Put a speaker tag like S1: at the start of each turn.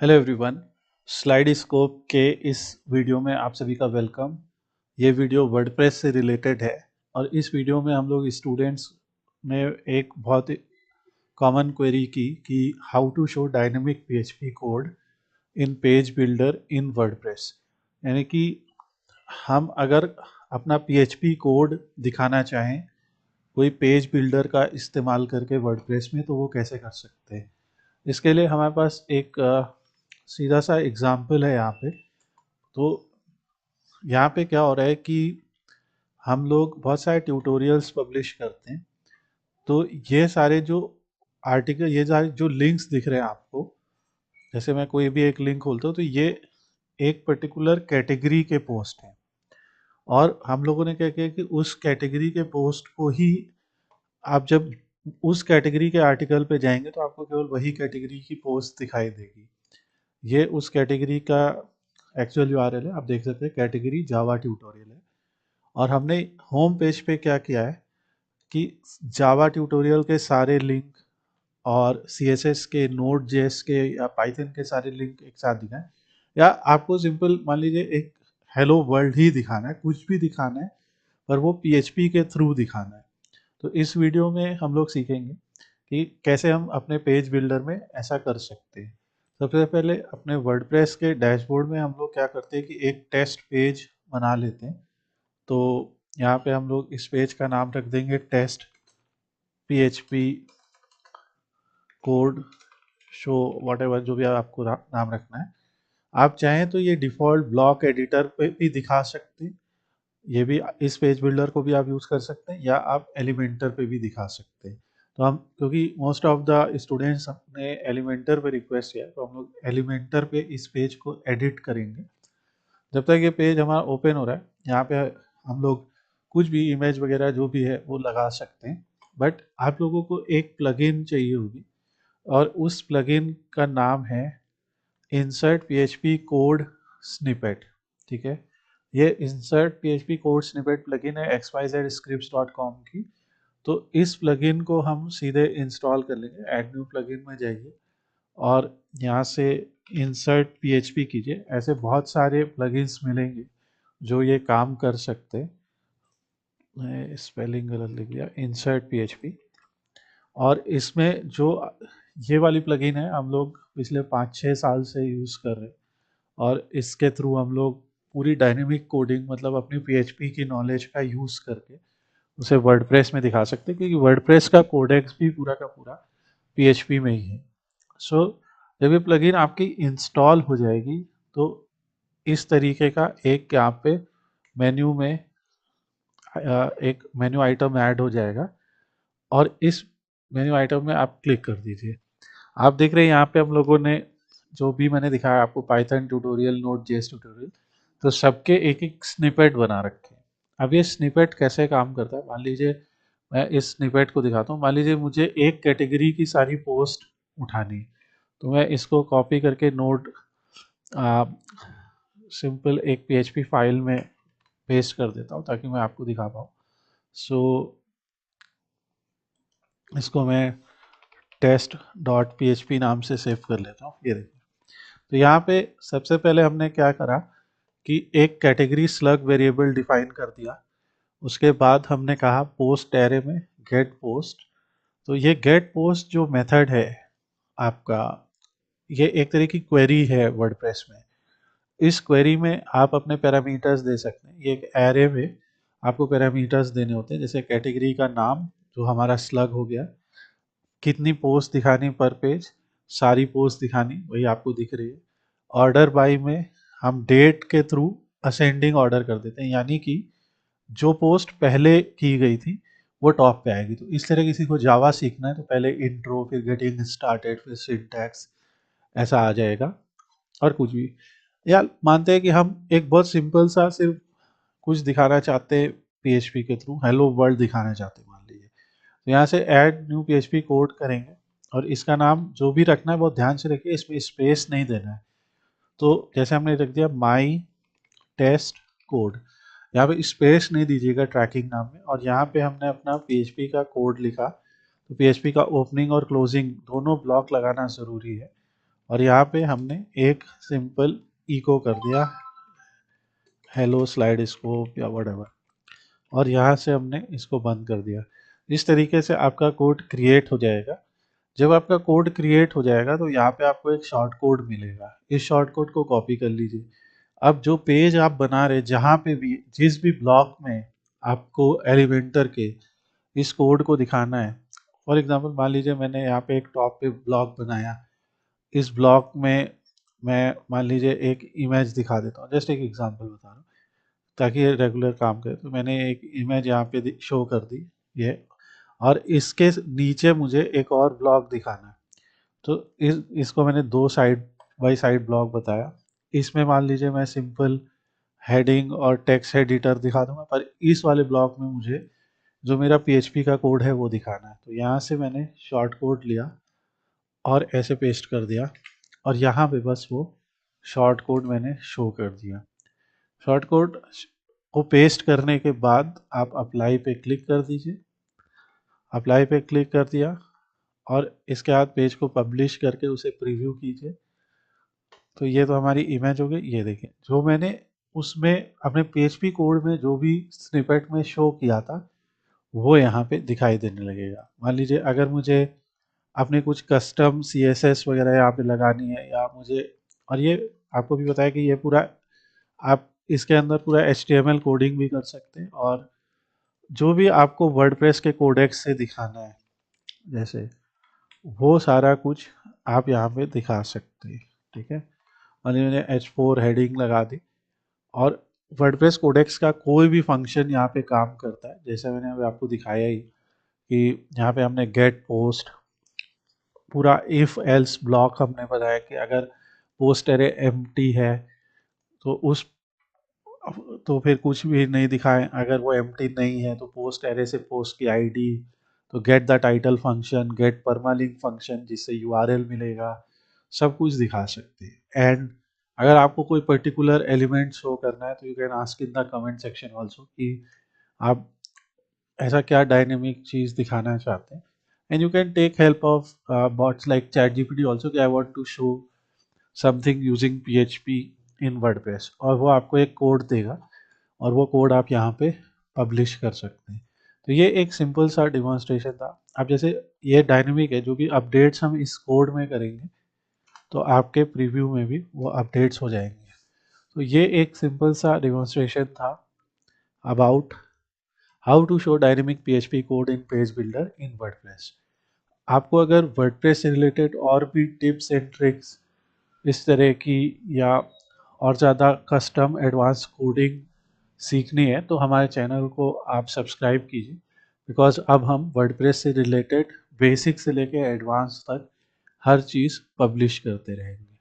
S1: Hello everyone. Slide scope के इस video में आप सभी का वेलकम। ये वीडियो वर्डप्रेस से रिलेटेड है और इस वीडियो में हम लोग स्टूडेंट्स ने एक बहुत कॉमन क्वेरी की कि how to show dynamic PHP code in page builder in WordPress. यानी कि हम अगर अपना पीएचपी कोड दिखाना चाहें कोई पेज बिल्डर का इस्तेमाल करके वर्डप्रेस में, तो वो कैसे कर सकते हैं। इसके लिए हमारे पास एक सीधा सा एग्जाम्पल है यहाँ पे। तो यहाँ पे क्या हो रहा है कि हम लोग बहुत सारे ट्यूटोरियल्स पब्लिश करते हैं। तो ये सारे जो आर्टिकल, ये सारे जो लिंक्स दिख रहे हैं आपको, जैसे मैं कोई भी एक लिंक खोलता हूँ तो ये एक पर्टिकुलर कैटेगरी के पोस्ट हैं और हम लोगों ने क्या किया कि उस कैटेगरी के पोस्ट को ही आप जब उस कैटेगरी के आर्टिकल पे जाएंगे तो आपको केवल वही कैटेगरी की पोस्ट दिखाई देगी। ये उस कैटेगरी का एक्चुअल यूआरएल है। आप देख सकते हैं कैटेगरी जावा ट्यूटोरियल है और हमने होम पेज पे क्या किया है कि जावा ट्यूटोरियल के सारे लिंक और सीएसएस के, नोड जेएस के या पाइथन के सारे लिंक एक साथ दिखाएं, या आपको सिंपल मान लीजिए एक हेलो वर्ल्ड ही दिखाना है, कुछ भी दिखाना है पर वो पीएचपी के थ्रू दिखाना है। तो इस वीडियो में हम लोग सीखेंगे कि कैसे हम अपने पेज बिल्डर में ऐसा कर सकते हैं। सबसे पहले अपने वर्डप्रेस के डैशबोर्ड में हम लोग क्या करते हैं कि एक टेस्ट पेज बना लेते हैं। तो यहाँ पे हम लोग इस पेज का नाम रख देंगे test PHP code show, whatever जो भी आपको नाम रखना है। आप चाहें तो ये डिफ़ॉल्ट ब्लॉक एडिटर पे भी दिखा सकते हैं, ये भी इस पेज बिल्डर को भी आप यूज़ कर सकते हैं, या आप एलिमेंटर पे भी दिखा सकते हैं। तो हम, क्योंकि मोस्ट ऑफ द स्टूडेंट्स ने एलिमेंटर पे रिक्वेस्ट किया है, तो हम लोग एलिमेंटर पे इस पेज को एडिट करेंगे। जब तक ये पेज हमारा ओपन हो रहा है, यहाँ पे हम लोग कुछ भी इमेज वगैरह जो भी है वो लगा सकते हैं। बट आप लोगों को एक प्लगइन चाहिए होगी और उस प्लगइन का नाम है इंसर्ट पीएचपी कोड स्निपेट। ठीक है, ये insert PHP code snippet plugin है xyzscripts.com की। तो इस प्लगइन को हम सीधे इंस्टॉल कर लेंगे। ऐड न्यू प्लगइन में जाइए और यहाँ से इंसर्ट पीएचपी कीजिए। ऐसे बहुत सारे प्लगइन्स मिलेंगे जो ये काम कर सकते हैं। मैं स्पेलिंग गलत लिख दिया, इंसर्ट पीएचपी। और इसमें जो ये वाली प्लगइन है हम लोग पिछले 5-6 साल से यूज़ कर रहे हैं और इसके थ्रू हम लोग पूरी डायनेमिक कोडिंग, मतलब अपनी पीएचपी की नॉलेज का यूज़ करके उसे वर्डप्रेस में दिखा सकते हैं, क्योंकि वर्डप्रेस का कोडेक्स भी पूरा का पूरा पीएचपी में ही है। सो जब ये प्लगइन आपकी इंस्टॉल हो जाएगी तो इस तरीके का एक यहाँ पे मेन्यू में एक मेन्यू आइटम ऐड हो जाएगा और इस मेन्यू आइटम में आप क्लिक कर दीजिए। आप देख रहे हैं यहाँ पे हम लोगों ने जो भी मैंने दिखाया आपको, Python tutorial, node JS tutorial, तो सबके एक एक स्निपेट बना रखे हैं। अब ये स्निपेट कैसे काम करता है, मान लीजिए मैं इस स्निपेट को दिखाता हूँ। मान लीजिए मुझे एक कैटेगरी की सारी पोस्ट उठानी है, तो मैं इसको कॉपी करके नोड सिंपल एक पीएचपी फाइल में पेस्ट कर देता हूँ ताकि मैं आपको दिखा पाऊँ। सो इसको मैं टेस्ट डॉट पीएचपी नाम से सेव कर लेता हूँ। ये देखिए, तो यहाँ पे सबसे पहले हमने क्या करा कि एक कैटेगरी स्लग वेरिएबल डिफाइन कर दिया। उसके बाद हमने कहा पोस्ट एरे में गेट पोस्ट। तो ये गेट पोस्ट जो मेथड है आपका, ये एक तरह की क्वेरी है वर्डप्रेस में। इस क्वेरी में आप अपने पैरामीटर्स दे सकते हैं। ये एक एरे में आपको पैरामीटर्स देने होते हैं, जैसे कैटेगरी का नाम जो हमारा स्लग हो गया, कितनी पोस्ट दिखानी पर पेज, सारी पोस्ट दिखानी, वही आपको दिख रही है। ऑर्डर बाय में हम डेट के थ्रू असेंडिंग ऑर्डर कर देते हैं, यानी कि जो पोस्ट पहले की गई थी वो टॉप पे आएगी। तो इस तरह किसी को जावा सीखना है तो पहले इंट्रो, फिर गेटिंग स्टार्टेड, फिर सिंटैक्स, ऐसा आ जाएगा। और कुछ भी, या मानते हैं कि हम एक बहुत सिंपल सा सिर्फ कुछ दिखाना चाहते हैं पीएचपी के थ्रू, हेलो वर्ल्ड दिखाना चाहते हैं मान लीजिए, तो यहाँ से ऐड न्यू पीएचपी कोड करेंगे और इसका नाम जो भी रखना है बहुत ध्यान से रखिए, इसमें स्पेस नहीं देना है। तो जैसे हमने रख दिया माई टेस्ट कोड, यहाँ पे स्पेस नहीं दीजिएगा ट्रैकिंग नाम में। और यहाँ पे हमने अपना पीएचपी का कोड लिखा। तो पीएचपी का ओपनिंग और क्लोजिंग दोनों ब्लॉक लगाना ज़रूरी है। और यहाँ पे हमने एक सिंपल इको कर दिया हेलो स्लाइड स्कोप या व्हाटएवर, और यहाँ से हमने इसको बंद कर दिया। इस तरीके से आपका कोड क्रिएट हो जाएगा। जब आपका कोड क्रिएट हो जाएगा तो यहाँ पे आपको एक शॉर्ट कोड मिलेगा, इस शॉर्ट कोड को कॉपी कर लीजिए। अब जो पेज आप बना रहे, जहाँ पे भी जिस भी ब्लॉक में आपको एलिमेंटर के इस कोड को दिखाना है, फॉर एग्जांपल मान लीजिए मैंने यहाँ पे एक टॉप पे ब्लॉक बनाया, इस ब्लॉक में मैं मान लीजिए एक इमेज दिखा देता हूँ, जस्ट एक एग्जांपल बता रहा हूँ ताकि ये रेगुलर काम करे। तो मैंने एक इमेज यहाँ पे शो कर दी ये, और इसके नीचे मुझे एक और ब्लॉक दिखाना है। तो इसको मैंने दो साइड बाई साइड ब्लॉक बताया। इसमें मान लीजिए मैं सिंपल हेडिंग और टेक्स्ट एडिटर दिखा दूंगा, पर इस वाले ब्लॉक में मुझे जो मेरा पीएचपी का कोड है वो दिखाना है। तो यहाँ से मैंने शॉर्ट कोड लिया और ऐसे पेस्ट कर दिया, और यहाँ पे बस वो शॉर्ट कोड मैंने शो कर दिया। शॉर्ट कोड को पेस्ट करने के बाद आप अप्लाई पे क्लिक कर दीजिए। अप्लाई पे क्लिक कर दिया और इसके बाद पेज को पब्लिश करके उसे प्रीव्यू कीजिए। तो ये तो हमारी इमेज हो गई। ये देखिए जो मैंने उसमें अपने पीएचपी कोड में जो भी स्निपेट में शो किया था वो यहाँ पे दिखाई देने लगेगा। मान लीजिए अगर मुझे अपने कुछ कस्टम सीएसएस वगैरह यहाँ पे लगानी है, या मुझे, और ये आपको भी बताया कि ये पूरा आप इसके अंदर पूरा HTML कोडिंग भी कर सकते हैं, और जो भी आपको वर्डप्रेस के कोडेक्स से दिखाना है जैसे वो सारा कुछ आप यहाँ पे दिखा सकते हैं। ठीक है, और मैंने H4 हेडिंग लगा दी, और वर्डप्रेस कोडेक्स का कोई भी फंक्शन यहाँ पे काम करता है, जैसे मैंने अभी आपको दिखाया ही कि यहाँ पे हमने गेट पोस्ट, पूरा इफ एल्स ब्लॉक हमने बताया कि अगर पोस्ट एरे एम्प्टी है तो उस तो फिर कुछ भी नहीं दिखाएं, अगर वो एम्प्टी नहीं है तो पोस्ट एरे से पोस्ट की आईडी, तो get the title function, get permalink function जिससे यूआरएल मिलेगा, सब कुछ दिखा सकते हैं। एंड अगर आपको कोई पर्टिकुलर एलिमेंट शो करना है तो you can ask in the comment section also कि आप ऐसा क्या डायनेमिक चीज दिखाना चाहते हैं। And you can take help of bots like chat GPT also कि I want to show something using PHP in WordPress, और वो आपको एक कोड देगा और वो कोड आप यहाँ पे पब्लिश कर सकते हैं। तो ये एक सिंपल सा डिमॉन्स्ट्रेशन था। अब जैसे ये डायनेमिक है, जो भी अपडेट्स हम इस कोड में करेंगे तो आपके प्रीव्यू में भी वो अपडेट्स हो जाएंगे। तो ये एक सिंपल सा डिमॉन्स्ट्रेशन था about how to show dynamic PHP code in page builder in WordPress. आपको अगर वर्डप्रेस से रिलेटेड और भी टिप्स एंड ट्रिक्स इस तरह की, या और ज़्यादा कस्टम एडवांस कोडिंग सीखनी है तो हमारे चैनल को आप सब्सक्राइब कीजिए, बिकॉज अब हम वर्डप्रेस से रिलेटेड बेसिक से लेकर एडवांस तक हर चीज़ पब्लिश करते रहेंगे।